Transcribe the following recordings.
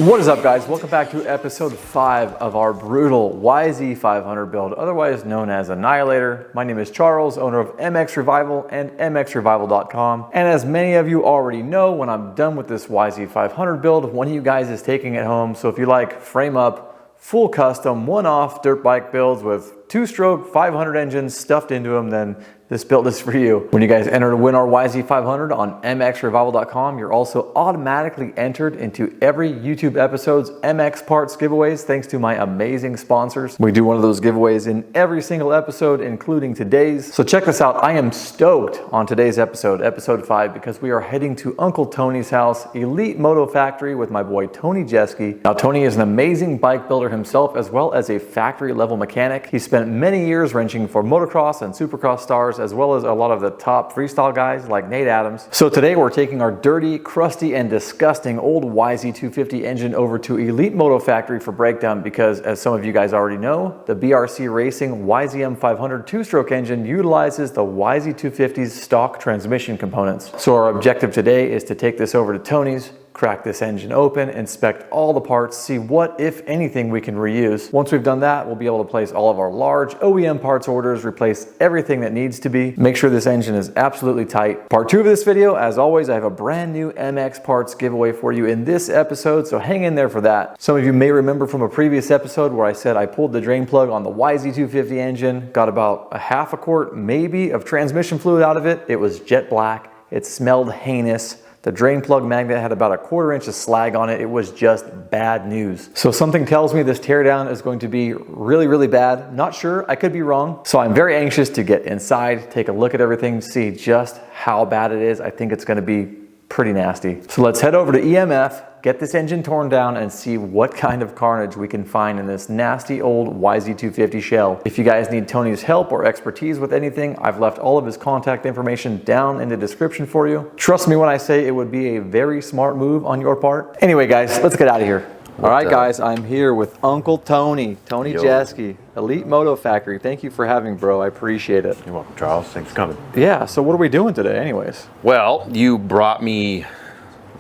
What is up, guys? Welcome back to episode 5 of our brutal YZ500 build, otherwise known as Annihilator. My name is Charles, owner of mXrevival and mXrevival.com. And as many of you already know, when I'm done with this YZ500 build, one of you guys is taking it home. So if you like frame up, full custom, one-off dirt bike builds with 2-stroke 500 engines stuffed into them, then this build is for you. When you guys enter to win our YZ500 on mXrevival.com, you're also automatically entered into every YouTube episode's MX parts giveaways, thanks to my amazing sponsors. We do one of those giveaways in every single episode, including today's. So check this out. I am stoked on today's episode, episode 5, because we are heading to Uncle Tony's house, Elite Moto Factory, with my boy Tony Jeske. Now, Tony is an amazing bike builder himself, as well as a factory level mechanic. He spent many years wrenching for motocross and supercross stars, as well as a lot of the top freestyle guys like Nate Adams. So today we're taking our dirty, crusty, and disgusting old YZ250 engine over to Elite Moto Factory for breakdown because, as some of you guys already know, the BRC Racing YZ500 2-stroke engine utilizes the YZ250's stock transmission components. So our objective today is to take this over to Tony's, crack this engine open, inspect all the parts, see what, if anything, we can reuse. Once we've done that, we'll be able to place all of our large OEM parts orders, replace everything that needs to be, make sure this engine is absolutely tight. Part 2 of this video, as always, I have a brand new MX parts giveaway for you in this episode, so hang in there for that. Some of you may remember from a previous episode where I said I pulled the drain plug on the YZ250 engine, got about a half a quart, maybe, of transmission fluid out of it. It was jet black. It smelled heinous. The drain plug magnet had about a 1/4 inch of slag on it. It was just bad news. So something tells me this teardown is going to be really, really bad. Not sure, I could be wrong. So I'm very anxious to get inside, take a look at everything, see just how bad it is. I think it's gonna be pretty nasty. So let's head over to EMF, get this engine torn down, and see what kind of carnage we can find in this nasty old YZ250 shell. If you guys need Tony's help or expertise with anything, I've left all of his contact information down in the description for you. Trust me when I say it would be a very smart move on your part. Anyway, guys, let's get out of here. All right, guys, I'm here with Uncle Tony Jeske, Elite Moto Factory. Thank you for having me, bro. I appreciate it. You're welcome, Charles. Thanks for coming. Yeah, so what are we doing today anyways? Well, you brought me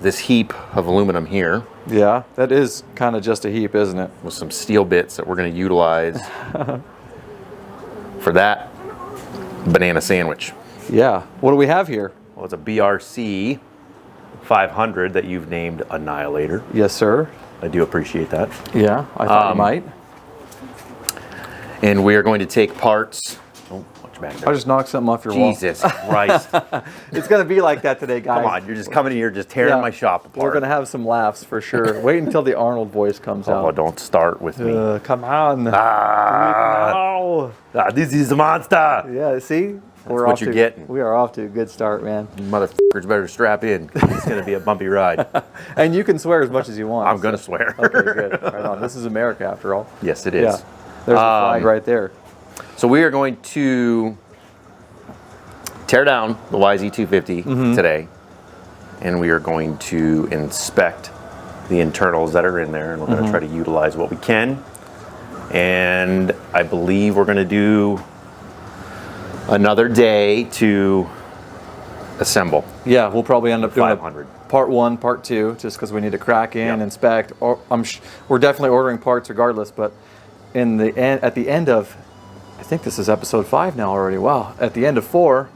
this heap of aluminum here. Yeah, that is kind of just a heap, isn't it? With some steel bits that we're going to utilize for that banana sandwich. Yeah. What do we have here? Well, it's a BRC 500 that you've named Annihilator. Yes, sir. I do appreciate that. Yeah, I thought you might. And we are going to take parts. Oh, watch back there. I just knocked something off your wall. Jesus Christ. It's going to be like that today, guys. Come on, you're just coming in here, just tearing my shop apart. We're going to have some laughs for sure. Wait until the Arnold voice comes out. Oh, don't start with me. Come on. This is a monster. Yeah, see? That's what you're getting. We are off to a good start, man. You motherfuckers better strap in. It's going to be a bumpy ride. And you can swear as much as you want. I'm going to swear. Okay, good. Right on. This is America, after all. Yes, it is. Yeah. There's the flag right there. So we are going to tear down the YZ250 today, and we are going to inspect the internals that are in there, and we're going to try to utilize what we can. And I believe we're going to do another day to assemble. Yeah, we'll probably end up doing 500. Part 1, part 2, just because we need to crack in, inspect. Or we're definitely ordering parts regardless, but at the end of, I think this is episode 5 now already. Wow. At the end of 4,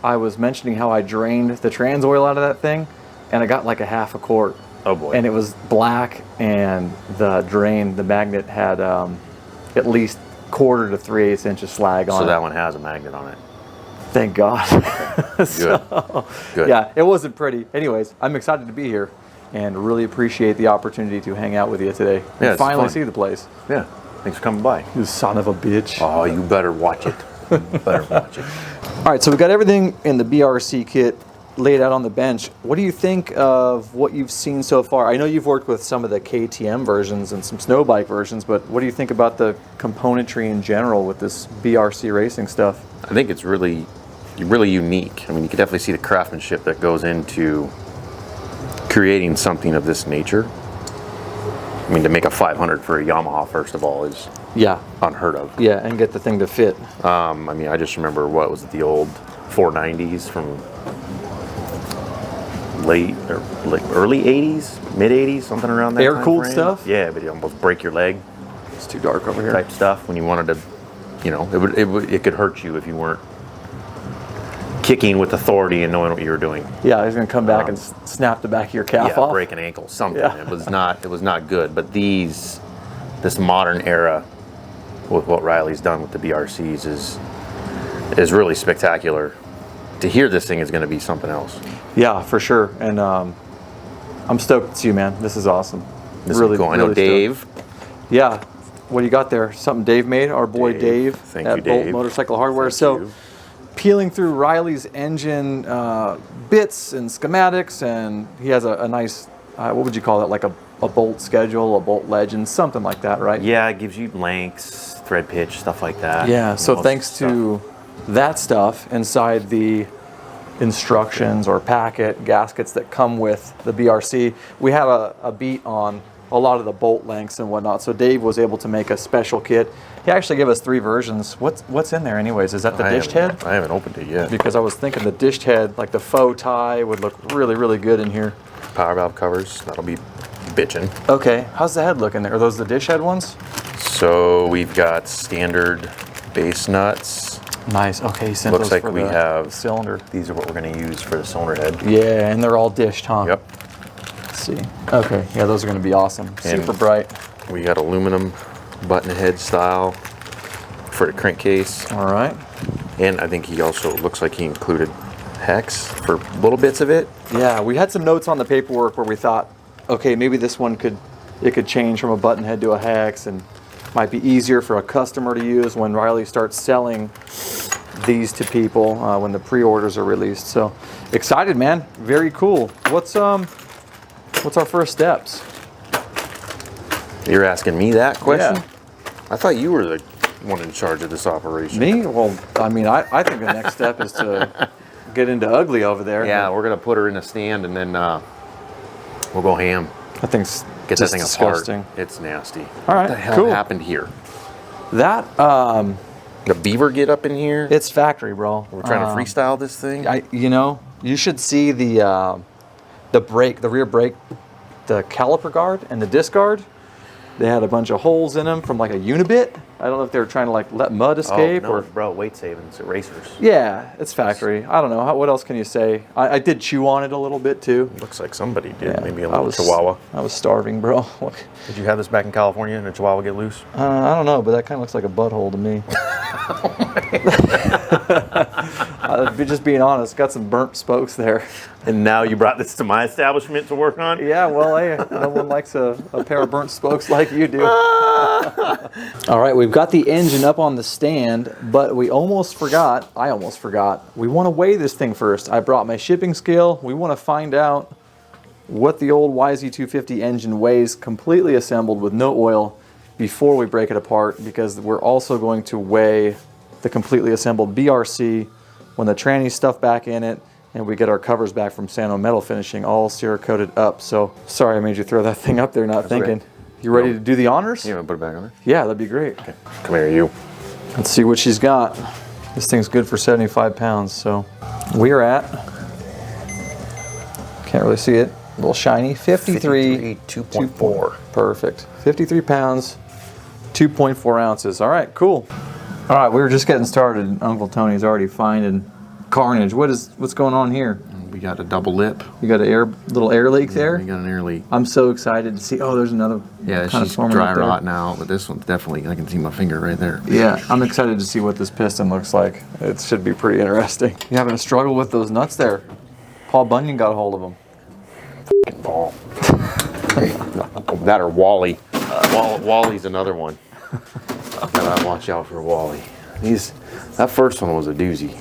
I was mentioning how I drained the trans oil out of that thing, and I got like a half a quart. Oh boy. And it was black, and the magnet had at least 1/4 to 3/8 inches slag on it. So that one has a magnet on it. Thank God. Good. Yeah, it wasn't pretty. Anyways, I'm excited to be here and really appreciate the opportunity to hang out with you today. Yeah, and finally see the place. Yeah, thanks for coming by. You son of a bitch. Oh, you better watch it. You better watch it. All right, so we got everything in the BRC kit laid out on the bench. What do you think of what you've seen so far? I know you've worked with some of the KTM versions and some snow bike versions, but what do you think about the componentry in general with this BRC racing stuff? I think it's really unique. I mean, you can definitely see the craftsmanship that goes into creating something of this nature. I mean, to make a 500 for a Yamaha, first of all, is unheard of. Yeah, and get the thing to fit. I mean, I just remember, what was it, the old 490s from late they're like early 80s, mid 80s, something around that. Air-cooled time frame. stuff? Yeah, but you almost break your leg It's too dark over here. type stuff when you wanted to, you know, it could hurt you if you weren't kicking with authority and knowing what you were doing. Yeah, he's gonna come back and snap the back of your calf off. Break an ankle, something. Yeah. It was not good. But this modern era with what Riley's done with the BRCs is really spectacular. To hear this thing is going to be something else. Yeah, for sure. And I'm stoked to see you, man. This is awesome. This really is cool. I know really Dave. stoked. Yeah. What do you got there? Something Dave made? Our boy Dave Thank at you, Bolt Dave. Motorcycle Hardware. Thank So you. peeling through Riley's engine bits and schematics, and he has a nice, what would you call it? Like a bolt schedule, a bolt legend, something like that, right? Yeah, it gives you lengths, thread pitch, stuff like that. Yeah, so Most thanks stuff. to that stuff inside the instructions or packet gaskets that come with the BRC, we have a beat on a lot of the bolt lengths and whatnot. So Dave was able to make a special kit. He actually gave us 3 versions. What's in there anyways? Is that the dished head? I haven't opened it yet. Because I was thinking the dished head, like the faux tie, would look really, really good in here. Power valve covers, that'll be bitchin'. Okay, how's the head looking there? Are those the dish head ones? So we've got standard base nuts. Nice. Okay, he sent Looks those like for we the have cylinder. These are what we're going to use for the cylinder head. Yeah, and they're all dished, huh? Yep. Let's see. Okay, yeah, those are going to be awesome. Super bright. We got aluminum button head style for the crankcase. All right. And I think he also looks like he included hex for little bits of it. Yeah, we had some notes on the paperwork where we thought, okay, maybe this one could change from a button head to a hex, and might be easier for a customer to use when Riley starts selling these to people when the pre-orders are released. So excited, man. Very cool. What's our first steps? You're asking me that question? Yeah. I thought you were the one in charge of this operation. Me? Well, I mean, I think the next step is to get into ugly over there. Yeah, we're going to put her in a stand and then we'll go ham. I think it's Get just that thing disgusting. apart. It's nasty. All right, What the hell cool. happened here? That, The beaver get up in here? it's factory, bro. We're trying to freestyle this thing? You should see the brake, the rear brake, the caliper guard and the disc guard. They had a bunch of holes in them from like a unibit. I don't know if they were trying to like let mud escape no, or. bro, weight savings, erasers. Yeah, it's factory. I don't know. What else can you say? I did chew on it a little bit too. Looks like somebody did. Yeah, Maybe a little chihuahua. I was starving, bro. Look, Did you have this back in California and a chihuahua get loose? I don't know, but that kind of looks like a butthole to me. Just being honest, got some burnt spokes there. And now you brought this to my establishment to work on? Yeah, well, hey, no one likes a pair of burnt spokes like you do. All right, we've got the engine up on the stand, but I almost forgot, we want to weigh this thing first. I brought my shipping scale. We want to find out what the old YZ250 engine weighs completely assembled with no oil before we break it apart, because we're also going to weigh the completely assembled BRC when the tranny's stuff back in it and we get our covers back from Sano Metal Finishing all Cerakoted up. So sorry I made you throw that thing up there not thinking. Okay. You ready to do the honors? You want to put it back on there? Yeah, that'd be great. Okay. Come here, you. Let's see what she's got. This thing's good for 75 pounds. So we are at, can't really see it, a little shiny, 53 2.4. Perfect. 53 pounds, 2.4 ounces. All right, cool. All right, we were just getting started and Uncle Tony's already finding carnage. What's going on here? We got a double lip. You got a little air leak there? We got an air leak. I'm so excited to see. Oh, there's another. Yeah, kind of she's forming dry up there. rotting out, but this one's definitely, I can see my finger right there. Yeah, I'm excited to see what this piston looks like. It should be pretty interesting. You having a struggle with those nuts there? Paul Bunyan got a hold of them. Fucking Paul. That or Wally. Wally's another one. Gotta watch out for Wally. That first one was a doozy.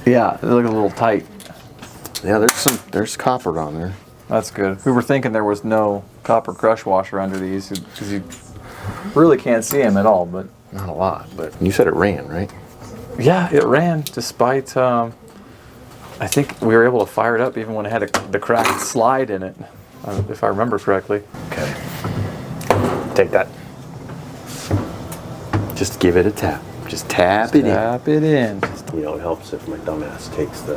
Yeah, they look a little tight. Yeah, there's copper on there. That's good. We were thinking there was no copper crush washer under these because you really can't see them at all. But Not a lot, but you said it ran, right? yeah, it ran despite. I think we were able to fire it up even when it had the cracked slide in it, if I remember correctly. Okay. Take that. Just give it a tap. Just tap it in. Tap it in. You know, it helps if my dumbass takes the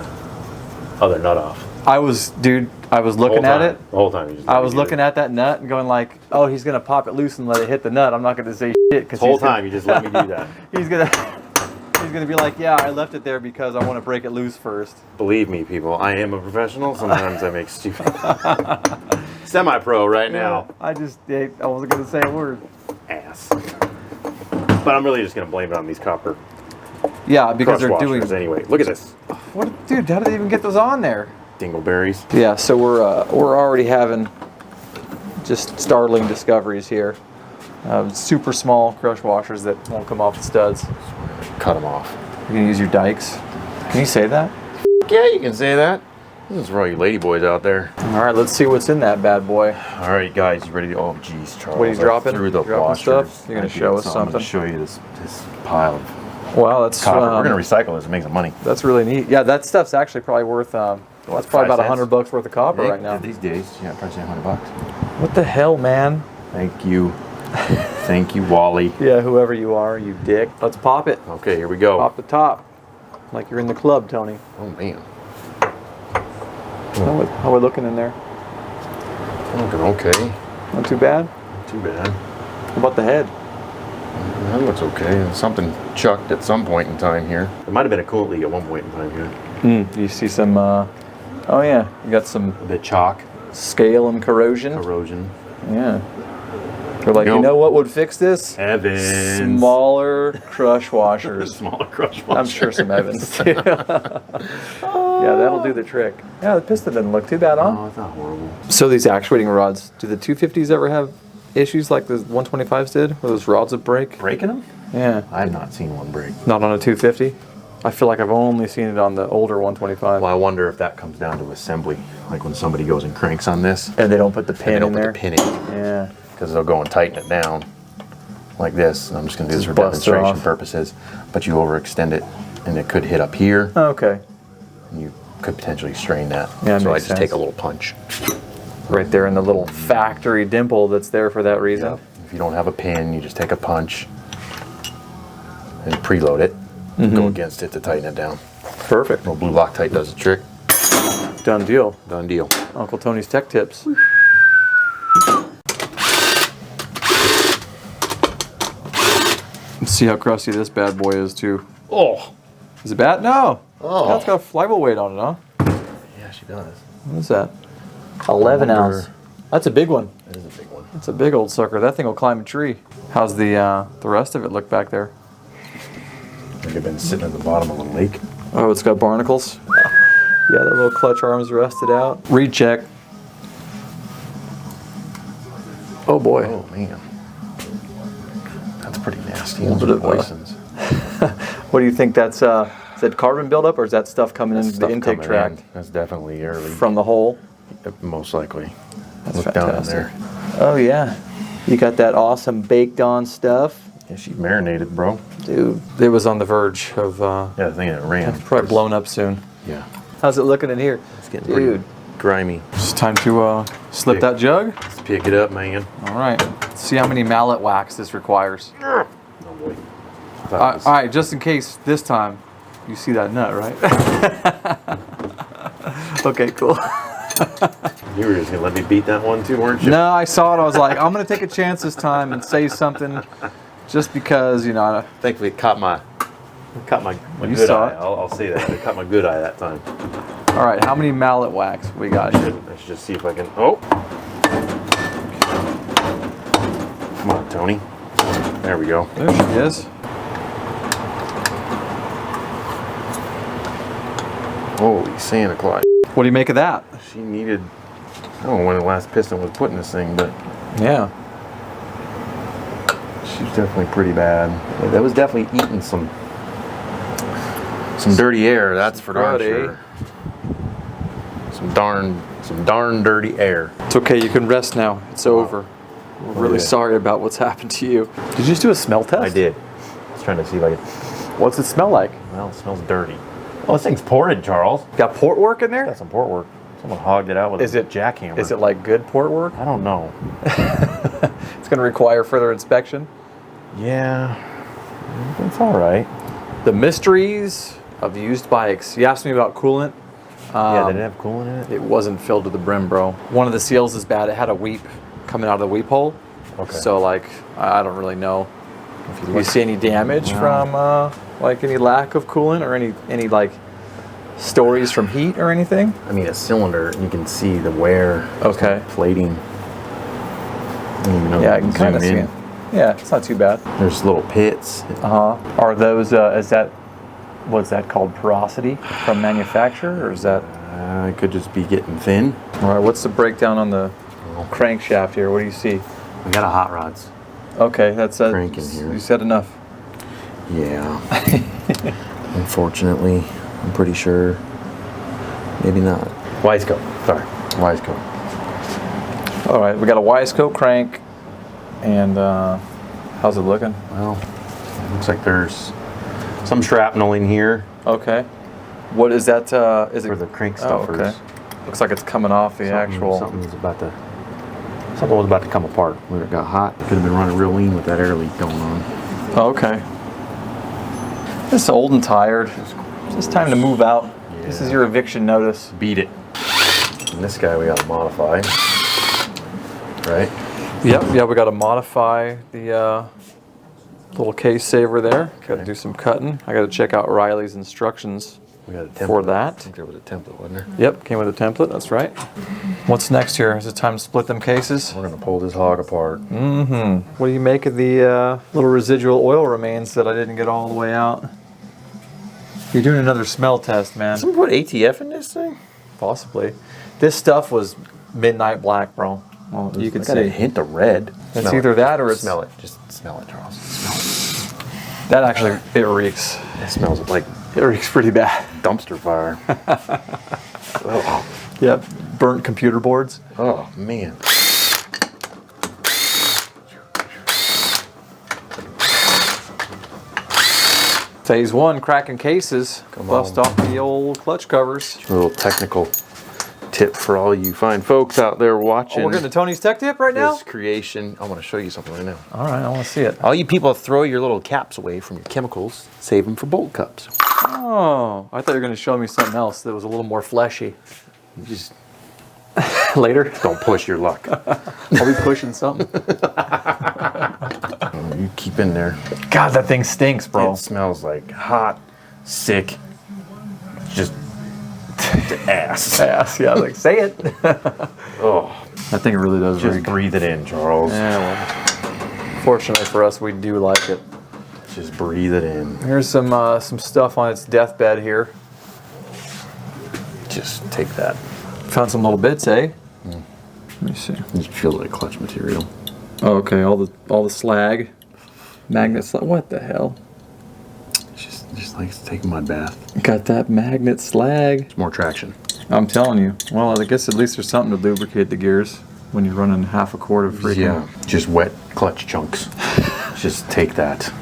other nut off. I was looking at it. The whole time. I was looking at that nut and going like, oh, he's gonna pop it loose and let it hit the nut. I'm not gonna say shit because the whole time you just let me do that. He's gonna be like, yeah, I left it there because I want to break it loose first. Believe me, people, I am a professional. Sometimes I make stupid. Semi-pro right now. I wasn't gonna say a word. Ass. But I'm really just gonna blame it on these copper. Yeah, because crush they're washers doing. anyway. Look at this. What, dude? How did they even get those on there? Dingleberries. Yeah, so we're already having just startling discoveries here. Super small crush washers that won't come off the studs. Cut them off. You can use your dikes. Can you say that? Yeah, you can say that. This is for all you ladyboys out there. All right, let's see what's in that bad boy. All right, guys, you ready to? Oh, geez, Charles. What are you dropping? Through the dropping washers. stuff? You're gonna show us I'm something. gonna show you this pile of Wow, that's copper. We're gonna recycle this and make some money. That's really neat. Yeah, that stuff's actually probably worth. That's probably about $100 worth of copper right now. These days, yeah, probably say $100. What the hell, man? Thank you. Thank you, Wally. Yeah, whoever you are, you dick. Let's pop it. Okay, here we go. Pop the top. Like you're in the club, Tony. Oh, man. How are we looking in there? Looking okay. Not too bad? Too bad. How about the head? That looks okay. Something chucked at some point in time here. There might have been a coolant leak at one point in time here. You see some, oh yeah, you got some A bit chalk. scale and corrosion. Corrosion. Yeah. They're like, you know what would fix this? Evans. Smaller crush washers. Smaller crush washers. I'm sure some Evans too. Yeah, that'll do the trick. Yeah, the piston doesn't look too bad, huh? Oh, it's not horrible. So these actuating rods, do the 250s ever have issues like the 125s did, where those rods would break? Breaking them? Yeah. I've not seen one break. Not on a 250? I feel like I've only seen it on the older 125. Well, I wonder if that comes down to assembly. Like when somebody goes and cranks on this. And they don't put the pin they don't in put there? the pin in. Yeah. Because they'll go and tighten it down like this. And I'm just going to do this for Just bust it demonstration off. purposes. But you overextend it and it could hit up here. Okay. And you could potentially strain that. Yeah, so I makes just take sense. a little punch. Right there in the little factory dimple that's there for that reason. Yep. If you don't have a pin, you just take a punch and preload it. Go against it to tighten it down. Perfect. Little blue Loctite does the trick. Done deal. Done deal. Uncle Tony's Tech Tips. Let's see how crusty this bad boy is too. Oh. Is it bad? No. Oh. That's got a flywheel weight on it, huh? Yeah, she does. What is that? 11 ounce. That's a big one. That is a big one. That's a big old sucker. That thing will climb a tree. How's the rest of it look back there? I think I've been sitting at the bottom of a lake. Oh, it's got barnacles. Yeah, that little clutch arm's rusted out. Recheck. Oh boy. Oh man, that's pretty nasty. A little Those bit are of, poisons. What do you think that's, is that carbon buildup or is that stuff coming into the Stuff intake coming tract in. That's definitely early. from the hole? Most likely. That's Look down in fantastic. there. Oh yeah. You got that awesome baked on stuff. Yeah, she marinated, bro. Dude, it was on the verge of Yeah, the thing that ran. probably blown up soon. Yeah, How's it looking in here? it's getting Dude. pretty grimy. It's time to slip that jug. Let's pick it up, man. All right. Let's see how many mallet wax this requires. Oh boy. All right, just in case this time you see that nut, right? Okay, cool. You were just gonna let me beat that one too, weren't you? No, I saw it. I was like, I'm going to take a chance this time and say something just because, you know. Thankfully, it caught my You good saw eye. it. I'll say that. It caught my good eye that time. All right, how many mallet wax we got I here? should just see if I can. Oh. Come on, Tony. There we go. There she is. Holy Santa Claus. What do you make of that? She needed, I don't know when the last piston was put in this thing, but Yeah. she's definitely pretty bad. Yeah, that was definitely eating some dirty air, that's for darn Crud, eh? sure. Some darn dirty air. It's okay, you can rest now. It's over. We're really yeah. sorry about what's happened to you. Did you just do a smell test? I did. I was trying to see if I could, What's it smell like? well, it smells dirty. Oh, this thing's ported, Charles. Got port work in there? Got some port work. Someone hogged it out with a jackhammer. Is it like good port work? I don't know. It's going to require further inspection. Yeah, it's all right. The mysteries of used bikes. You asked me about coolant. Yeah, they didn't have coolant in it? It wasn't filled to the brim, bro. One of the seals is bad. It had a weep coming out of the weep hole. Okay. So like, I don't really know if you see any damage from like any lack of coolant or any like stories from heat or anything. I mean, a cylinder, you can see the wear. Okay. Plating. Yeah, I can kind of see it. Yeah, it's not too bad. There's little pits. Are those, what's that called, porosity from manufacturer, or is that? It could just be getting thin. All right, what's the breakdown on the crankshaft here? What do you see? We got a hot rods. Okay, that's crank in here. You said enough. Yeah. Unfortunately, I'm pretty sure. Maybe not. Y-scope. Sorry. Y-scope. All right, we got a Y-scope crank, and how's it looking? Well, it looks like there's some shrapnel in here. Okay. What is that? Is it for the crank stuffers? Okay. Looks like it's coming off the actual. Something was about to come apart when it got hot. It could have been running real lean with that air leak going on. Oh, okay. It's old and tired. It's time to move out. Yeah. This is your eviction notice. Beat it. And this guy we got to modify. Right? Yep. Yeah, we got to modify the little case saver there. Got to do some cutting. I got to check out Riley's instructions. We got a template for that. I think there was a template, wasn't there? Yep, came with a template, that's right. What's next here? Is it time to split them cases? We're gonna pull this hog apart. Mm-hmm. What do you make of the little residual oil remains that I didn't get all the way out? You're doing another smell test, man. Someone put ATF in this thing? Possibly. This stuff was midnight black, bro. Well, you can see a hint of red. It's either that or it's... Smell it. Just smell it, Charles. Smell it. That actually, it reeks. It smells like... It reeks pretty bad. Dumpster fire. Oh. Yeah, burnt computer boards. Oh, man. Phase one, cracking cases. Bust off the old clutch covers. A little technical tip for all you fine folks out there watching. Oh, we're getting to Tony's tech tip right now? This creation. I want to show you something right now. All right, I want to see it. All you people throw your little caps away from your chemicals, save them for bolt cups. Oh, I thought you were going to show me something else that was a little more fleshy. You just later. Don't push your luck. I'll be pushing something. You keep in there. God, that thing stinks, bro. It smells like hot, sick, just ass. Ass, yeah, like, say it. Oh, I think it really does just reek. breathe it in, Charles. Yeah, well, fortunately for us, we do like it. Just breathe it in. Here's some stuff on its deathbed here. Just take that. Found some little bits, eh? Let me see. It just feels like clutch material. Oh, okay, all the slag, magnet slag. What the hell? Just like to take a mud bath. Got that magnet slag. It's more traction. I'm telling you. Well, I guess at least there's something to lubricate the gears when you're running half a quart of freaking. Yeah, just wet clutch chunks. Just take that.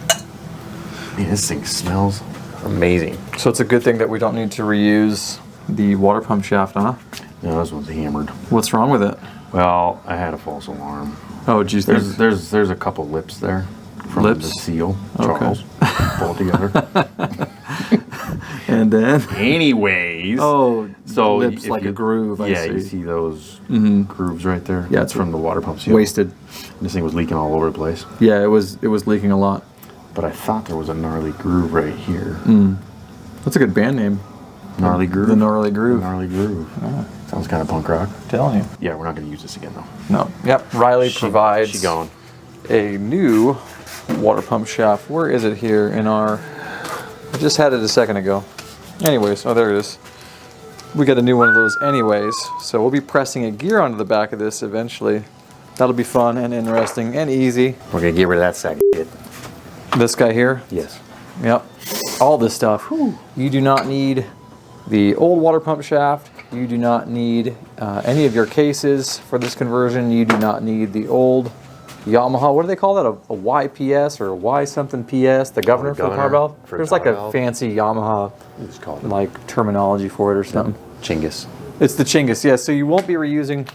Man, this thing smells amazing. So it's a good thing that we don't need to reuse the water pump shaft, huh? No, this one's hammered. What's wrong with it? Well, I had a false alarm. Oh, geez. There's a couple lips there from the seal. Charles. Pull it together. And then? Anyways. Oh, so lips like a groove, I see. You see those grooves right there? Yeah, it's from the water pump seal. Wasted. This thing was leaking all over the place. Yeah, it was leaking a lot. But I thought there was a gnarly groove right here. That's a good band name. Gnarly Groove? The Gnarly Groove. Gnarly Groove. Oh. Sounds kind of punk rock. Telling you. Yeah, we're not going to use this again, though. No. Yep. Riley provides she gone. A new water pump shaft. Where is it here in our... I just had it a second ago. Anyways, oh, there it is. We got a new one of those anyways. So we'll be pressing a gear onto the back of this eventually. That'll be fun and interesting and easy. We're going to get rid of that sack of shit. This guy here? Yes. Yep. All this stuff. You do not need the old water pump shaft. You do not need any of your cases for this conversion. You do not need the old Yamaha. What do they call that? A YPS or a Y something PS? The governor for the power valve? There's like a fancy Yamaha like terminology for it or something. Chingus. It's the Chingus, yes. So you won't be reusing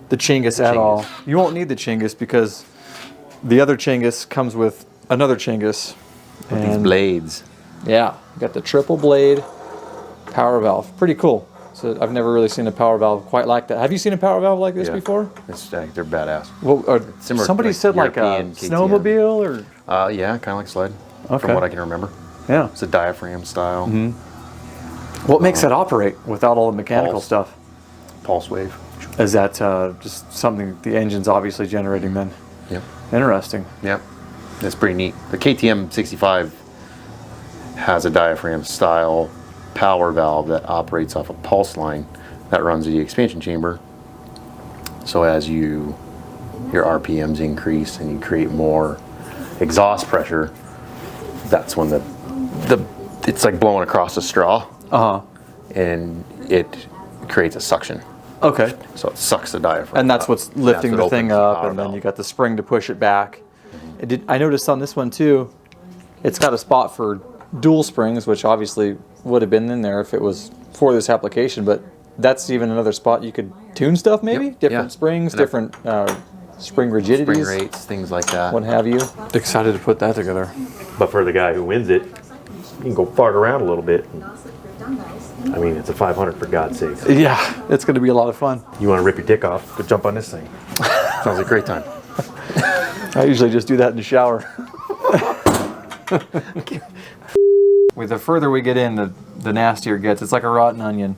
the Chingus at all. You won't need the Chingus because the other Chingus comes with another Chingus. With these blades. Yeah, got the triple blade power valve. Pretty cool. So I've never really seen a power valve quite like that. Have you seen a power valve like this before? They're badass. Well, Similar somebody to said like a European KTM. snowmobile or? Yeah, kind of like sled. Okay. From what I can remember. Yeah. It's a diaphragm style. What makes it operate without all the mechanical stuff? Pulse wave. Is that just something the engine's obviously generating then? Yep. Interesting. Yep. That's pretty neat. The KTM 65 has a diaphragm style power valve that operates off a pulse line that runs the expansion chamber. So as your RPMs increase and you create more exhaust pressure, that's when it's like blowing across a straw. And it creates a suction. Okay. So it sucks the diaphragm. And that's what's lifting the thing up, and then valve. you got the spring to push it back. I noticed on this one too, it's got a spot for dual springs, which obviously would have been in there if it was for this application, but that's even another spot you could tune stuff maybe? Yep. Different springs, different spring rigidities. Spring rates, things like that. What have you. Excited to put that together. But for the guy who wins it, you can go fart around a little bit. I mean, it's a 500 for God's sake. Yeah, it's going to be a lot of fun. You want to rip your dick off? Go jump on this thing. Sounds like a great time. I usually just do that in the shower. With the further we get in, the nastier it gets. It's like a rotten onion,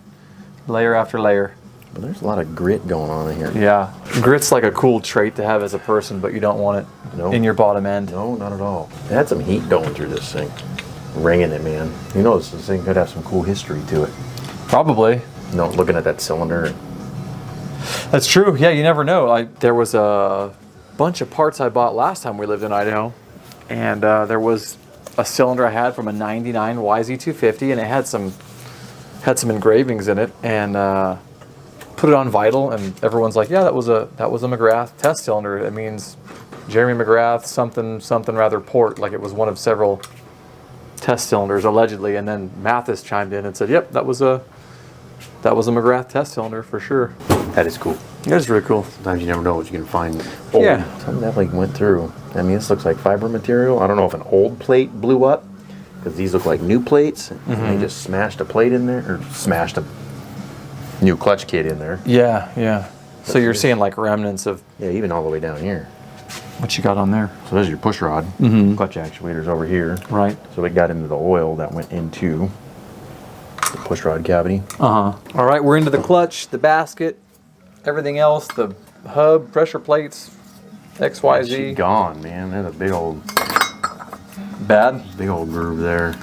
layer after layer. But there's a lot of grit going on in here. Yeah, grit's like a cool trait to have as a person, but you don't want it in your bottom end. No, not at all. It had some heat going through this thing. Ringing it, man. You know, this thing could have some cool history to it. Probably. You know, looking at that cylinder. That's true. Yeah, you never know. There was a bunch of parts I bought last time we lived in Idaho, and there was a cylinder I had from a '99 YZ250, and it had some engravings in it, and put it on Vital, and everyone's like, "Yeah, that was a McGrath test cylinder. It means Jeremy McGrath something rather port, like it was one of several test cylinders allegedly." And then Mathis chimed in and said, "Yep, that was a McGrath test cylinder for sure." That is cool. That is really cool. Sometimes you never know what you can find. Yeah. Something definitely went through. I mean, this looks like fiber material. I don't know if an old plate blew up, because these look like new plates. And they just smashed a plate in there, or smashed a new clutch kit in there. Yeah. So you're seeing like remnants of Yeah, even all the way down here. what you got on there. So there's your push rod. Clutch actuator's over here. Right. So it got into the oil that went into the push rod cavity. All right, we're into the clutch, the basket, everything else, the hub, pressure plates, She XYZ. gone, man. There's a big old Bad? groove there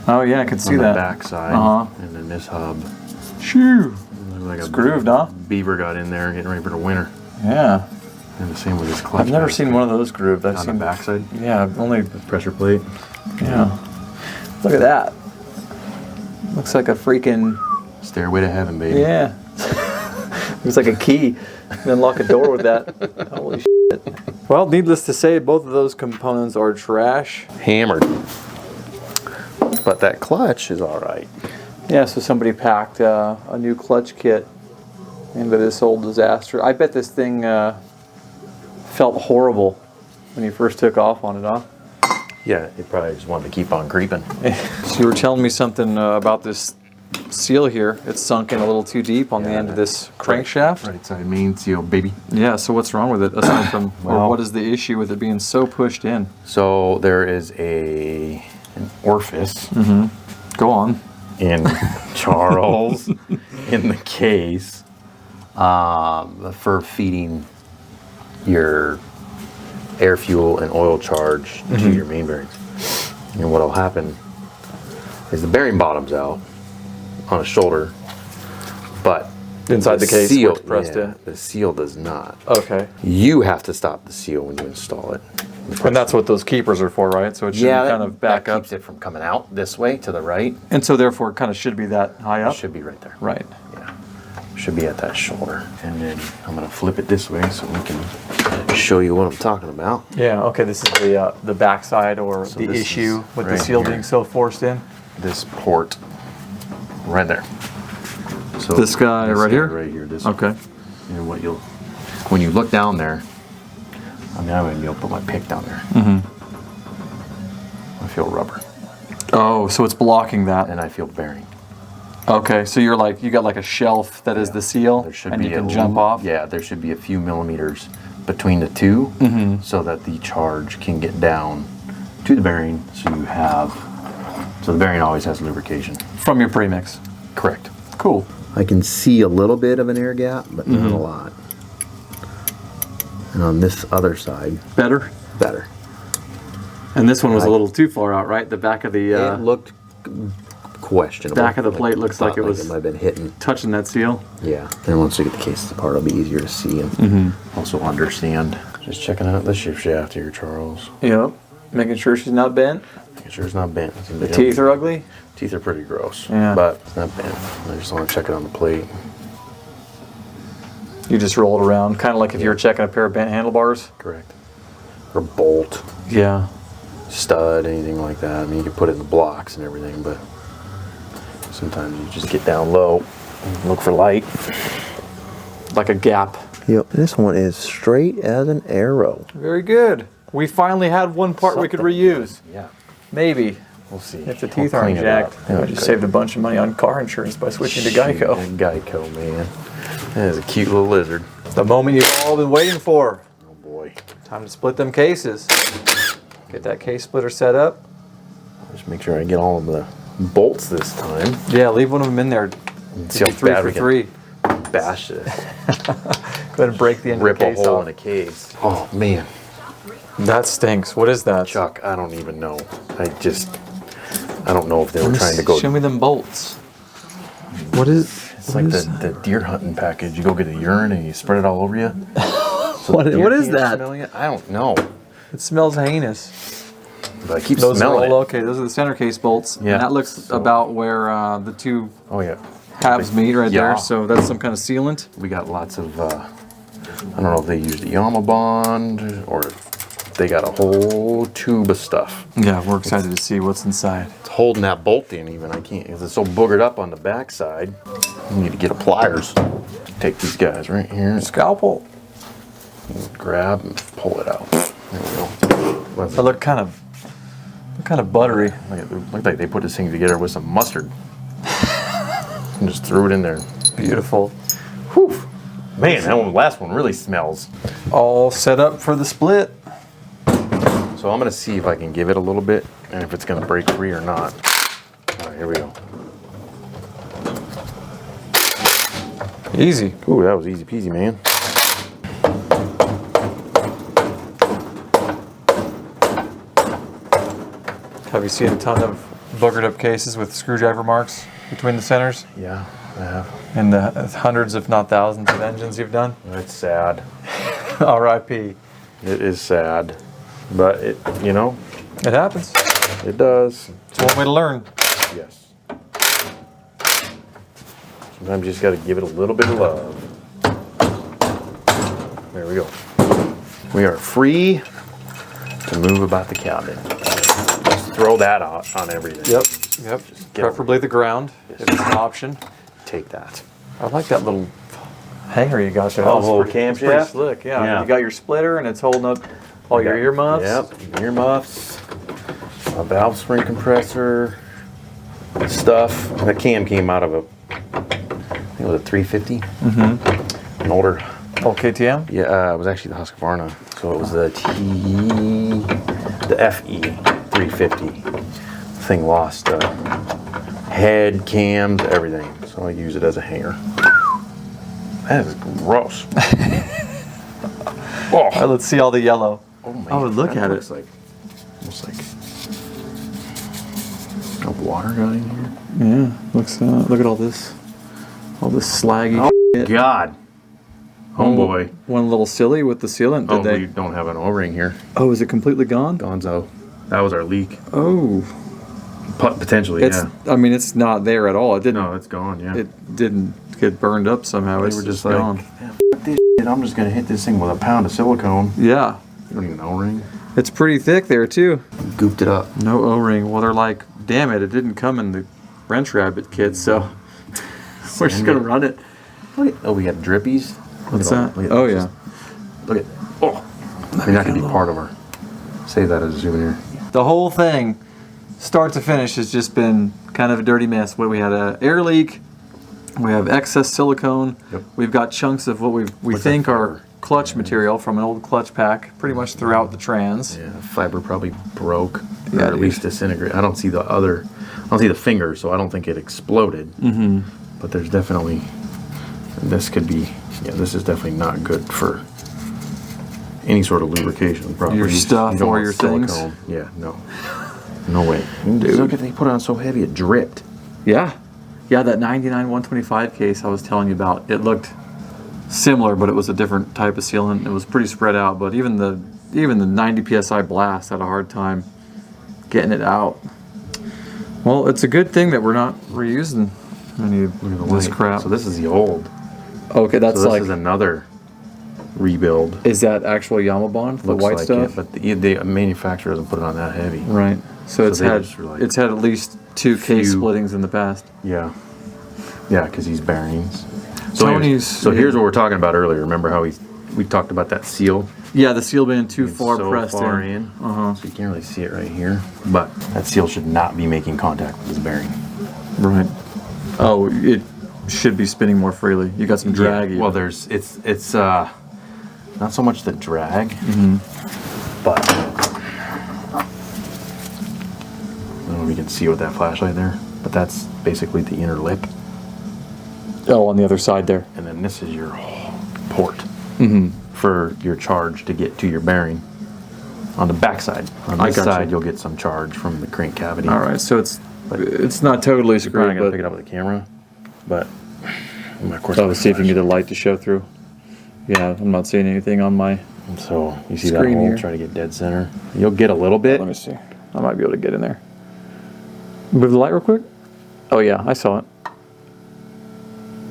Oh yeah, I can see on the that. back side. And then this hub. Shoo. Looks like It's grooved, huh? beaver got in there getting ready for the winter. Yeah. And the same with this clutch. I've never basket. seen one of those grooved. I've on seen the backside. Yeah, only. Pressure plate. Yeah. Look at that. Looks like a freaking. Stairway to heaven, baby. Yeah. Looks like a key. You can unlock a door with that. Holy shit. Well, needless to say, both of those components are trash. Hammered. But that clutch is all right. Yeah, so somebody packed a new clutch kit into this old disaster. I bet this thing felt horrible when you first took off on it, huh? Yeah, it probably just wanted to keep on creeping. So you were telling me something about this seal here. It's sunk in a little too deep on the end of this crankshaft. Right side main seal, baby. Yeah, so what's wrong with it aside from, or Well- what is the issue with it being so pushed in? So there is an orifice Go on. in Charles in the case for feeding your air, fuel, and oil charge to your main bearings. And what'll happen is the bearing bottom's out on a shoulder, but Inside the case where it's pressed in. the seal does not. Okay. You have to stop the seal when you install it. And that's what those keepers are for, right? So it should kind of back that up. keeps it from coming out this way to the right. And so therefore it kind of should be that high It up? should be right there. Right. Yeah. Should be at that shoulder. And then I'm gonna flip it this way so we can show you what I'm talking about. Yeah, okay, this is the backside or So the this issue is with the right seal here. being so forced in. This port right there. So This guy right here? Right here. This Okay. And when you look down there, I mean, I'm gonna be able to put my pick down there. I feel rubber Oh, so it's blocking that. and I feel bearing. Okay, so you got like a shelf that is the seal, There should and be you can jump off. Yeah, there should be a few millimeters between the two, so that the charge can get down to the bearing. So the bearing always has lubrication. From your premix. Correct. Cool. I can see a little bit of an air gap, but not a lot. And on this other side, Better. better. And this one was a little too far out, right? The back of the It looked questionable. back of the plate looks like it was it might have been hitting. touching that seal. Yeah. And once we get the cases apart, it'll be easier to see and also understand. Just checking out the shift shaft here, Charles. Yep. Making sure she's not bent. Making sure it's not bent. The teeth are ugly. Teeth are pretty gross. Yeah. But it's not bent. I just want to check it on the plate. You just roll it around, kind of like if you were checking a pair of bent handlebars. Correct. Or bolt, Yeah. stud, anything like that. I mean, you can put it in the blocks and everything, but sometimes you just get down low and look for light. Like a gap. Yep. This one is straight as an arrow. Very good. We finally had one part we could reuse. Yeah. Maybe. We'll see. If the I'll teeth aren't clean it up. jacked. Yeah, We just saved a bunch of money on car insurance by switching to Geico. Shoot, Geico, man. That is a cute little lizard. The moment you've all been waiting for. Oh boy. Time to split them cases. Get that case splitter set up. Just make sure I get all of the bolts this time. Yeah, leave one of them in there. See how Three bad for we can three. bash this. Go ahead and break the end Rip of the a case hole off. in a case. Oh man. That stinks. What is that? Chuck, I don't even know. I don't know if they were trying to go. Show me them bolts. What is? It's like the deer hunting package. You go get the urine and you spread it all over you. So What- the deer what is can't that? smell it? I don't know. It smells heinous. But I keep Those are smelling all it. okay. Those are the center case bolts. Yeah. And that looks So- about where the two Oh yeah. halves meet right Yeah. there. So that's some kind of sealant. We got lots of. I don't know if they used the Yamaha bond or if they got a whole tube of stuff. Yeah, we're excited to see what's inside. It's holding that bolt in even. I can't because it's so boogered up on the back side. You need to get a pliers. Take these guys right here. Scalpel. Grab and pull it out. There we go. They look kind of buttery. Look like they put this thing together with some mustard. And just threw it in there. Beautiful. Whew. Man, that last one really smells. All set up for the split. So I'm gonna see if I can give it a little bit and if it's gonna break free or not. All right, here we go. Easy. Ooh, that was easy peasy, man. Have you seen a ton of boogered up cases with screwdriver marks between the centers? Yeah, I have. And the hundreds, if not thousands, of engines you've done? That's sad. R.I.P. It is sad, but it It happens. it does. It's one way to learn. Yes. Sometimes you just got to give it a little bit of love. There we go. We are free to move about the cabin. Just throw that out on everything. Yep. get Preferably the ground, if it's an option. Take that. I like that little hanger you got there. Oh, That was little pretty camshaft? slick. Yeah. Yeah. You got your splitter and it's holding up all your earmuffs. Yep, earmuffs, a valve spring compressor, stuff. That cam came out of I think it was a 350. Mm-hmm. An older. Oh, KTM? Yeah, it was actually the Husqvarna. So it was the FE 350. Thing lost head, cams, everything. So I use it as a hanger. That is gross. All right, let's see all the yellow. Oh man! Oh, look that at looks it. like almost like a water got in here. Yeah, look at all this slaggy shit. God! Oh boy! One little silly with the sealant. Oh, Did they? we don't have an O-ring here. Oh, is it completely gone? Gonzo. That was our leak. Oh, Potentially, it's. yeah. I mean, it's not there at all. It didn't. No, it's gone. Yeah. It didn't get burned up somehow. They It's were just just gone. like, "Yeah, f- this shit. I'm just gonna hit this thing with a pound of silicone. Yeah, You don't even O-ring. it's pretty thick there too. Gooped it up. No O-ring. Well, they're like, damn it, it didn't come in the wrench rabbit kit, so we're just gonna run it. Oh, we got drippies. What's Look at all- that? look at Oh this. yeah. Look at. Oh, I mean that could be part of our. Save that as a souvenir. The whole thing, start to finish, has just been kind of a dirty mess. We had an air leak. We have excess silicone. Yep. We've got chunks of what we think are clutch material from an old clutch pack pretty much throughout the trans. Yeah, fiber probably broke, or Yeah, at least disintegrated. I don't see the finger, so I don't think it exploded. Mm-hmm. But there's definitely, this could be, yeah, this is definitely not good for any sort of lubrication. Probably. Your stuff you don't or want your silicone. things. Yeah, no way. Dude, look at they put it on so heavy it dripped. Yeah. Yeah, that 99 125 case I was telling you about, it looked similar, but it was a different type of sealant. It was pretty spread out, but even the 90 psi blast had a hard time getting it out. Well, it's a good thing that we're not reusing any of this crap. So this is the old. Okay, that's So this like, is another rebuild. is that actual Yamaha, the Looks white like stuff? it, but the manufacturer doesn't put it on that heavy. Right. So it's they had just were like it's had at least 2 case few- splittings in the past. Yeah, because these bearings. Tony's. Here's what we're talking about earlier. Remember how we talked about that seal? Yeah, the seal being too It's far so pressed far in. so you can't really see it right here. But that seal should not be making contact with this bearing. Right. Oh, it should be spinning more freely. You got some drag. Yeah, well, it's not so much the drag, but I don't know if you can see with that flashlight there, but that's basically the inner lip. Oh, on the other side there. And then this is your port for your charge to get to your bearing. On the back side. On I this gotcha. side, you'll get some charge from the crank cavity. All right, so it's not totally You're probably screwed, gonna but pick it up with the camera, but of course. oh, see if you can get the light to show through. Yeah, I'm not seeing anything on my. So you see that Screen hole? here. Try to get dead center. You'll get a little bit. Let me see. I might be able to get in there. Move the light real quick. Oh yeah, I saw it.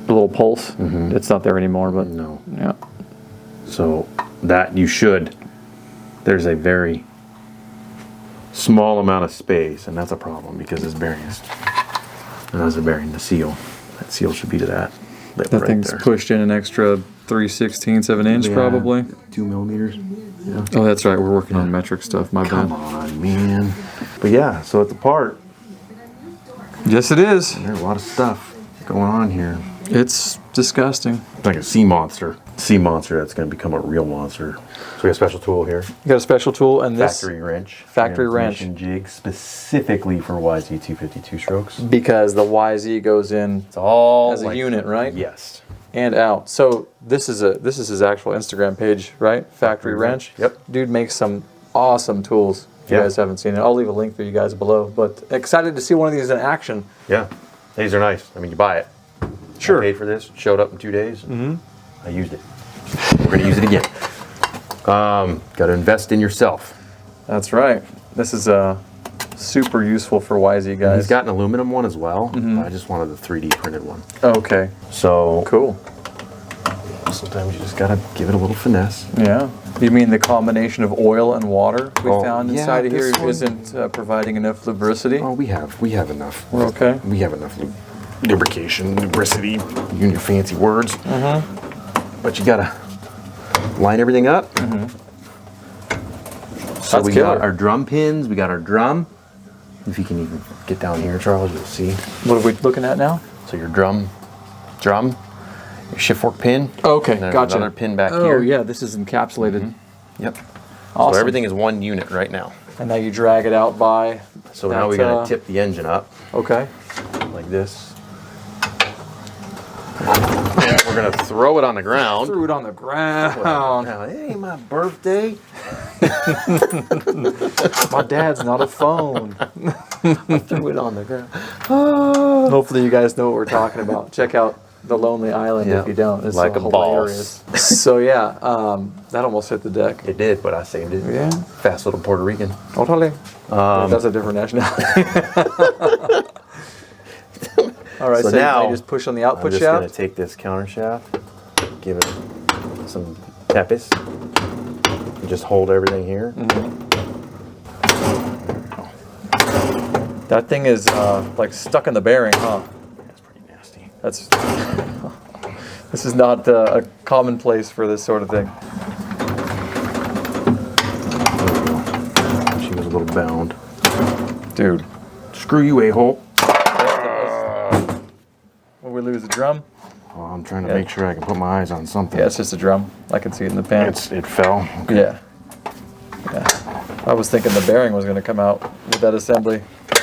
The little pulse. It's not there anymore, but No. yeah. So that you should. There's a very small amount of space, and that's a problem because this bearing is. And that's a bearing. The seal. That seal should be to that lip That right thing's there. pushed in an extra 3/16 of an inch, Yeah, probably. 2 millimeters. Yeah. Oh, that's right. We're working on metric stuff. My Come bad. on, man. But yeah, so it's a part. Yes, it is. There's a lot of stuff going on here. It's disgusting. It's like a sea monster. Sea monster that's going to become a real monster. So we have a special tool here. You got a special tool, and this Factory wrench. Factory wrench. Transmission jig specifically for YZ250 2-strokes. because the YZ goes in It's all as a like- unit, right? Yes. And out. So this is his actual Instagram page, right? Factory wrench. Yep. Dude makes some awesome tools. If you Yeah. guys haven't seen it, I'll leave a link for you guys below. But excited to see one of these in action. Yeah. These are nice. I mean, you buy it. Sure. I paid for this. Showed up in 2 days. I used it. We're going to use it again. Got to invest in yourself. That's right. This is super useful for YZ guys. He's got an aluminum one as well. I just wanted the 3D printed one. Okay. So Cool. sometimes you just got to give it a little finesse. Yeah. You mean the combination of oil and water we Oh, found yeah, inside of here this one- isn't providing enough lubricity? Oh, we have enough. We're okay. We have enough lubrication, lubricity, you and your fancy words. But you gotta line everything up. So That's we killer. got our drum pins. We got our drum. If you can even get down here, Charles, you'll see. What are we looking at now? So your drum, your shift fork pin. Okay, and there's gotcha. another pin back Oh, here. yeah, this is encapsulated. Yep. Awesome. So everything is one unit right now. And now you drag it out by. So now we're that, gonna tip the engine up Okay. like this. And we're gonna throw it on the ground. Threw it on the ground. Now, it ain't my birthday. My dad's not a phone. Threw it on the ground. Hopefully you guys know what we're talking about. Check out The Lonely Island if Yeah. you don't. It's Like a hilarious. So yeah, that almost hit the deck. It did, but I saved it. Yeah. Fast little Puerto Rican. Totally. That's a different nationality. All right, So so now, now just push on the I'm output just gonna shaft. take this counter shaft, give it some tapis, and just hold everything here. That thing is like stuck in the bearing, huh? That's pretty nasty. That's. This is not a commonplace for this sort of thing. There we go. She was a little bound. Dude. Screw you, a-hole. lose the drum? Well, I'm trying to make sure I can put my eyes on something. Yeah, it's just a drum. I can see it in the pan. It fell. Okay. Yeah. I was thinking the bearing was going to come out with that assembly. I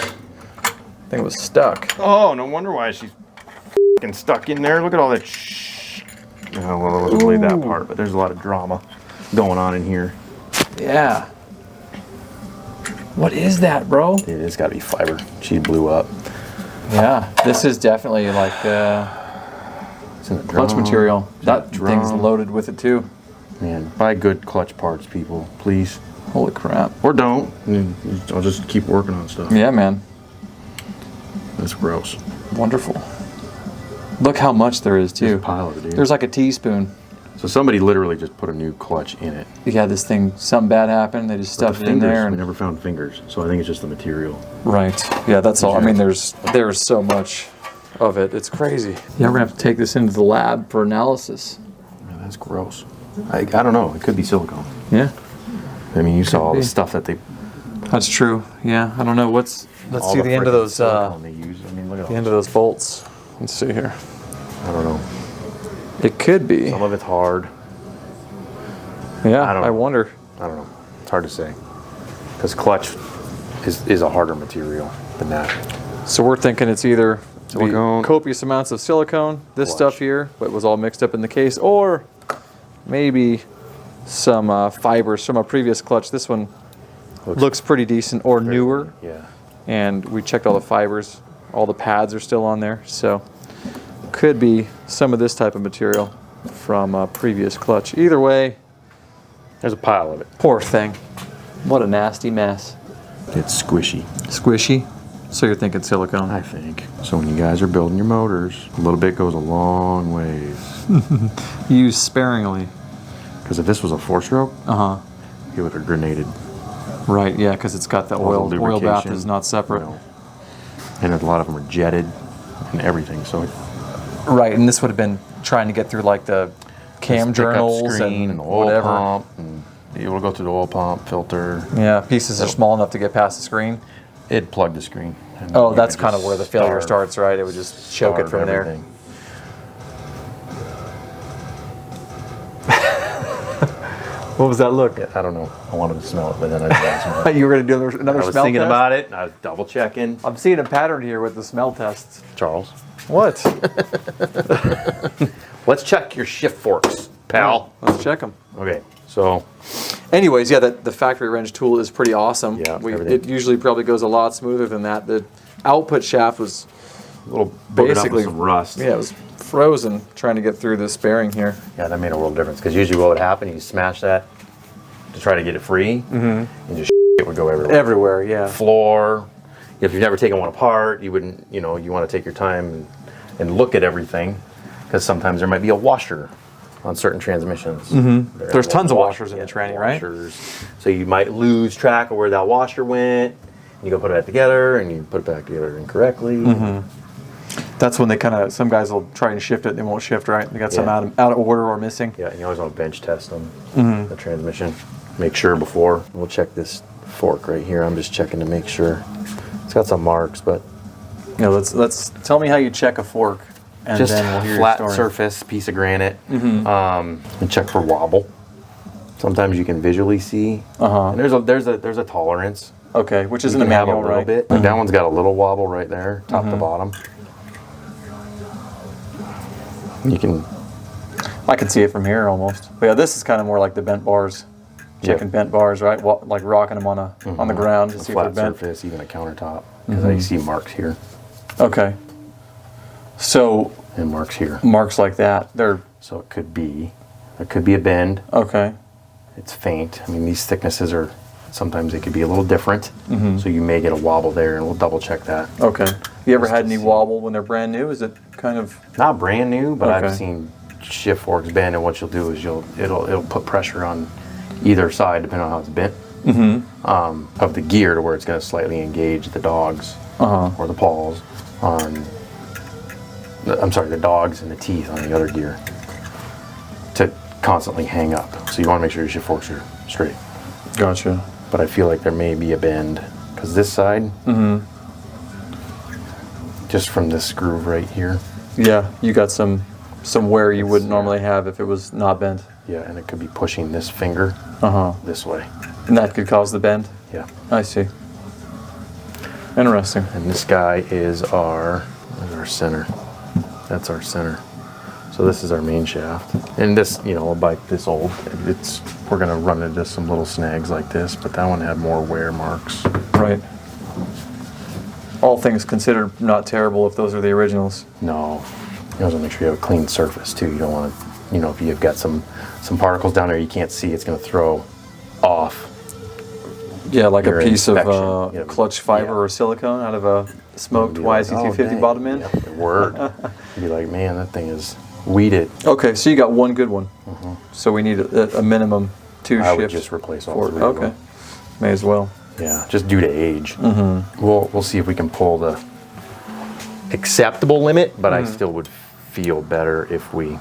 think it was stuck. Oh, no wonder why she's f***ing stuck in there. Look at all that Oh, well, it wasn't really that part, but there's a lot of drama going on in here. Yeah. What is that, bro? It's got to be fiber. She blew up. Yeah, this is definitely like It's in the clutch drum. material. That drum. thing's loaded with it too. Man, buy good clutch parts, people, please. Holy crap. Or don't. I'll just keep working on stuff. Yeah, man. That's gross. Wonderful. Look how much there is too. There's a pile of it, dude. There's like a teaspoon. So somebody literally just put a new clutch in it. Yeah, this thing, something bad happened. They just stuffed it in there. We And, never found fingers, so I think it's just the material. right. Yeah, that's all. I mean, there's so much of it. It's crazy. Yeah, we're gonna have to take this into the lab for analysis. Man, that's gross. I don't know. It could be silicone. Yeah, I mean, you saw all be. the stuff that they. that's true. Yeah, I don't know let's all see the end of frickin' those. silicone they use. I mean, look at The all end of those bolts. Let's see here. I don't know. It could be. Some of it's hard. Yeah, I don't I know. wonder. I don't know. It's hard to say. Because clutch is a harder material than that. So we're thinking it's either Silicone. copious amounts of silicone, this Clutch. stuff here, but it was all mixed up in the case, or maybe some fibers from a previous clutch. This one looks pretty decent, or newer. Yeah. And we checked all the fibers. All the pads are still on there, so could be some of this type of material from a previous clutch. Either way, There's a pile of it. poor thing. What a nasty mess. It's squishy, Squishy. So you're thinking silicone. I think. So when you guys are building your motors, a little bit goes a long ways. Use sparingly. Because if this was a 4-stroke, Uh-huh. it would have grenaded. Right, yeah, because it's got the All the oil bath lubrication, is not separate. you know. And a lot of them are jetted and everything. So Right, and this would have been trying to get through like the cam this pickup journals screen and the oil whatever. pump, and it will go through the oil pump filter. Yeah, pieces are small enough to get past the screen. It'd plug the screen. and Oh, you that's could kind of just where the failure starts, right? It would just choke it starve from there. everything. What was that look? I don't know. I wanted to smell it, but then I didn't smell it. You were going to do another I was smell thinking test? about it. And I was double checking. I'm seeing a pattern here with the smell tests. Charles, What? let's check your shift forks, pal. Let's check them. Okay, so Anyways, yeah, the factory wrench tool is pretty awesome. Yeah, everything. It usually probably goes a lot smoother than that. The output shaft was a little boogered up basically with some rust. Yeah, it was frozen trying to get through this bearing here. Yeah, that made a world of difference. Because usually what would happen, you smash that to try to get it free, and just it would go everywhere. Everywhere, yeah. Floor. If you've never taken one apart, you wouldn't. You know, you want to take your time and look at everything, because sometimes there might be a washer on certain transmissions. There's tons of washers in the tranny, right? So you might lose track of where that washer went. You go put it back together, and you put it back together incorrectly. That's when they kind of, some guys will try and shift it, they won't shift right. They got some Yeah. out of order or missing. Yeah, and you always want to bench test them, the transmission. Make sure before. We'll check this fork right here. I'm just checking to make sure. It's got some marks, but Yeah, let's tell me how you check a fork, and just then we'll hear flat your story. surface, piece of granite. And check for wobble. Sometimes you can visually see. And there's a tolerance. Okay, which You isn't a can have manual, a little right? bit. Like that one's got a little wobble right there, top to bottom. You can. I can see it from here almost. But yeah, this is kind of more like the bent bars. Checking bent bars, right? Like rocking them on the ground to A see if they're flat bent. surface, even a countertop, because I see marks here Okay. So and marks here. marks like that, they're So it could be a bend. okay. It's faint. I mean, these thicknesses are sometimes they could be a little different. So you may get a wobble there, and we'll double check that. Okay. You ever Just had to any see. wobble when they're brand new? Is it kind of Not brand new, but Okay. I've seen shift forks bend, and what you'll do is it'll put pressure on either side, depending on how it's bent, of the gear, to where it's going to slightly engage the dogs or the paws on. The dogs and the teeth on the other gear to constantly hang up. So you want to make sure your shift forks are straight. Gotcha. But I feel like there may be a bend, because this side, just from this groove right here, Yeah, you got some wear you wouldn't normally have if it was not bent. Yeah, and it could be pushing this finger this way. And that could cause the bend? Yeah. I see. Interesting. And this guy is our center. That's our center. So this is our main shaft. And this, you know, a bike this old, we're gonna run into some little snags like this, but that one had more wear marks. Right. All things considered, not terrible if those are the originals. No. You also make sure you have a clean surface too. You don't want to, you know, if you've got some particles down there you can't see, it's gonna throw off. Yeah, like a piece of inspection. clutch fiber or silicone out of a smoked YZ250 bottom end. Yeah, word. You'd be like, man, that thing is weeded. Okay, so you got one good one. So we need a minimum 2 shifts. I would just replace all 3 of them. Okay, may as well. Yeah, just due to age. We'll see if we can pull the acceptable limit, but I still would feel better if we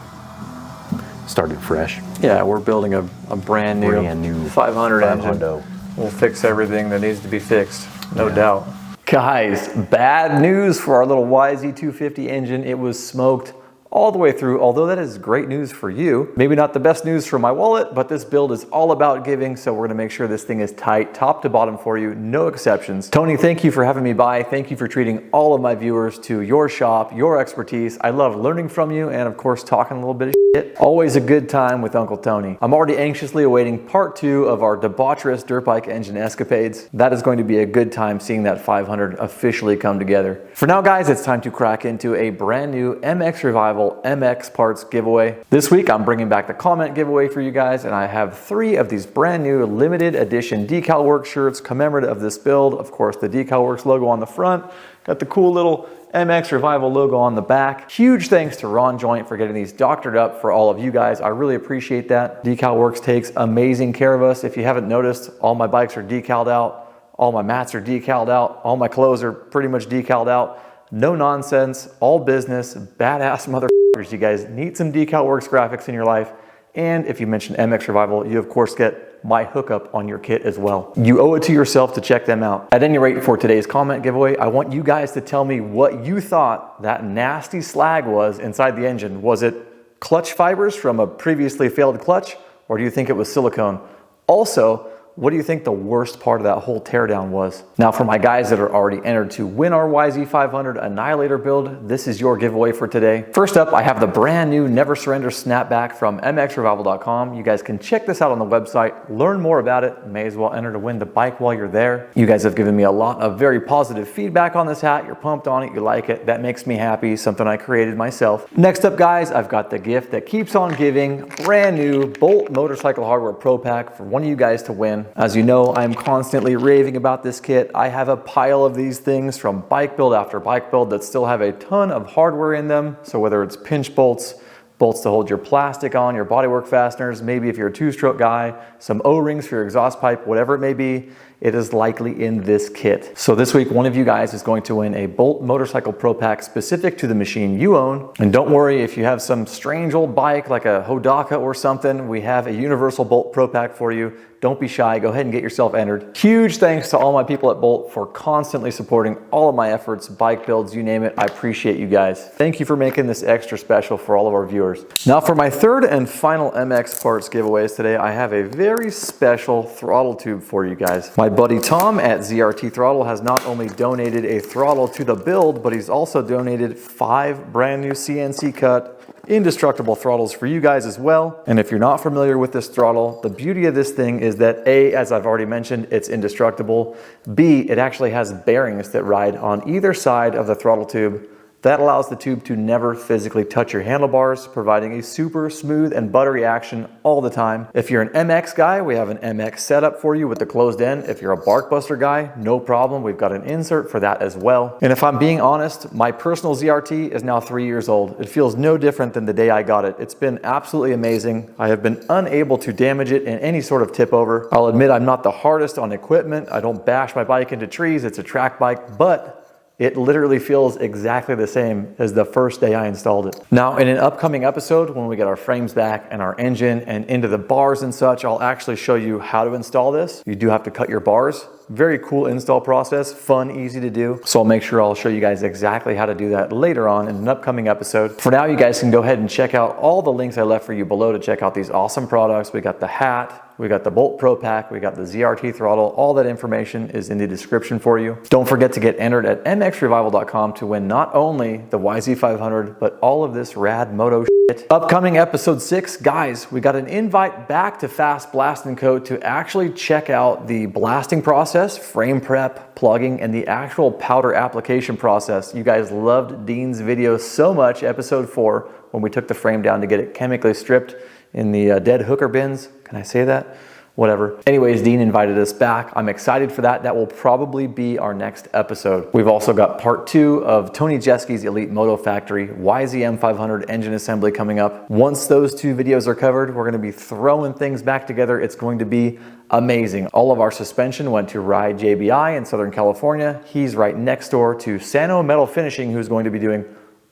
started fresh. Yeah, we're building a brand new 500 engine. We'll fix everything that needs to be fixed, no doubt. Guys, bad news for our little YZ250 engine. It was smoked all the way through, although that is great news for you. Maybe not the best news for my wallet, but this build is all about giving, so we're gonna make sure this thing is tight, top to bottom for you, no exceptions. Tony, thank you for having me by. Thank you for treating all of my viewers to your shop, your expertise. I love learning from you and of course talking a little bit of shit. Always a good time with Uncle Tony. I'm already anxiously awaiting part 2 of our debaucherous dirt bike engine escapades. That is going to be a good time seeing that 500 officially come together. For now guys, it's time to crack into a brand new mXrevival MX parts giveaway. This week I'm bringing back the comment giveaway for you guys, and I have 3 of these brand new limited edition Decal Works shirts commemorative of this build. Of course, the Decal Works logo on the front, got the cool little mXrevival logo on the back. Huge thanks to Ron Joint for getting these doctored up for all of you guys. I really appreciate that. Decal Works takes amazing care of us. If you haven't noticed, all my bikes are decaled out, all my mats are decaled out, all my clothes are pretty much decaled out. No nonsense, all business, badass motherfuckers. You guys need some Decal Works graphics in your life. And if you mention mXrevival, you of course get my hookup on your kit as well. You owe it to yourself to check them out. At any rate, for today's comment giveaway, I want you guys to tell me what you thought that nasty slag was inside the engine. Was it clutch fibers from a previously failed clutch, or do you think it was silicone? Also, what do you think the worst part of that whole teardown was? Now for my guys that are already entered to win our YZ500 Annihilator build, this is your giveaway for today. First up, I have the brand new Never Surrender snapback from mXrevival.com. You guys can check this out on the website, learn more about it, may as well enter to win the bike while you're there. You guys have given me a lot of very positive feedback on this hat. You're pumped on it, you like it. That makes me happy, something I created myself. Next up guys, I've got the gift that keeps on giving, brand new Bolt Motorcycle Hardware Pro Pack for one of you guys to win. As you know, I'm constantly raving about this kit. I have a pile of these things from bike build after bike build that still have a ton of hardware in them. So whether it's pinch bolts, bolts to hold your plastic on, your bodywork fasteners, maybe if you're a 2-stroke guy, some O-rings for your exhaust pipe, whatever it may be, it is likely in this kit. So this week, one of you guys is going to win a Bolt Motorcycle Pro Pack specific to the machine you own. And don't worry if you have some strange old bike like a Hodaka or something, we have a universal Bolt Pro Pack for you. Don't be shy, go ahead and get yourself entered. Huge thanks to all my people at Bolt for constantly supporting all of my efforts, bike builds, you name it. I appreciate you guys. Thank you for making this extra special for all of our viewers. Now for my third and final MX parts giveaways today, I have a very special throttle tube for you guys. My buddy Tom at ZRT Throttle has not only donated a throttle to the build, but he's also donated 5 brand new CNC cut indestructible throttles for you guys as well. And if you're not familiar with this throttle, the beauty of this thing is that A, as I've already mentioned, it's indestructible. B, it actually has bearings that ride on either side of the throttle tube. That allows the tube to never physically touch your handlebars, providing a super smooth and buttery action all the time. If you're an MX guy, we have an MX setup for you with the closed end. If you're a Barkbuster guy, no problem. We've got an insert for that as well. And if I'm being honest, my personal ZRT is now 3 years old. It feels no different than the day I got it. It's been absolutely amazing. I have been unable to damage it in any sort of tip over. I'll admit I'm not the hardest on equipment. I don't bash my bike into trees. It's a track bike, but it literally feels exactly the same as the first day I installed it. Now, in an upcoming episode, when we get our frames back and our engine and into the bars and such, I'll actually show you how to install this. You do have to cut your bars, Very cool install process, fun, easy to do. So I'll make sure I'll show you guys exactly how to do that later on in an upcoming episode. For now, you guys can go ahead and check out all the links I left for you below to check out these awesome products. We got the hat, we got the Bolt Pro Pack, we got the ZRT throttle. All that information is in the description for you. Don't forget to get entered at mXrevival.com to win not only the YZ500, but all of this rad moto shit. Upcoming episode 6, guys, we got an invite back to Fast Blast & Co. to actually check out the blasting process, frame prep, plugging, and the actual powder application process. You guys loved Dean's video so much, episode 4, when we took the frame down to get it chemically stripped in the dead hooker bins. Can I say that? Whatever. Anyways, Dean invited us back. I'm excited for that. That will probably be our next episode. We've also got part 2 of Tony Jeske's Elite Moto Factory YZ500 engine assembly coming up. Once those 2 videos are covered, we're going to be throwing things back together. It's going to be amazing. All of our suspension went to Ride JBI in Southern California. He's right next door to Sano Metal Finishing, who's going to be doing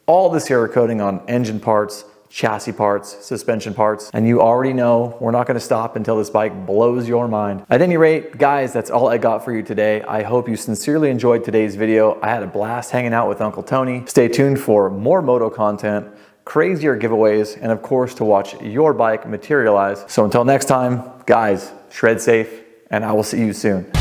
all the Cerakoting coating on engine parts, chassis parts, suspension parts, and you already know we're not going to stop until this bike blows your mind. At any rate, guys, that's all I got for you today. I hope you sincerely enjoyed today's video. I had a blast hanging out with Uncle Tony. Stay tuned for more moto content, crazier giveaways, and of course to watch your bike materialize. So until next time, guys, shred safe, and I will see you soon.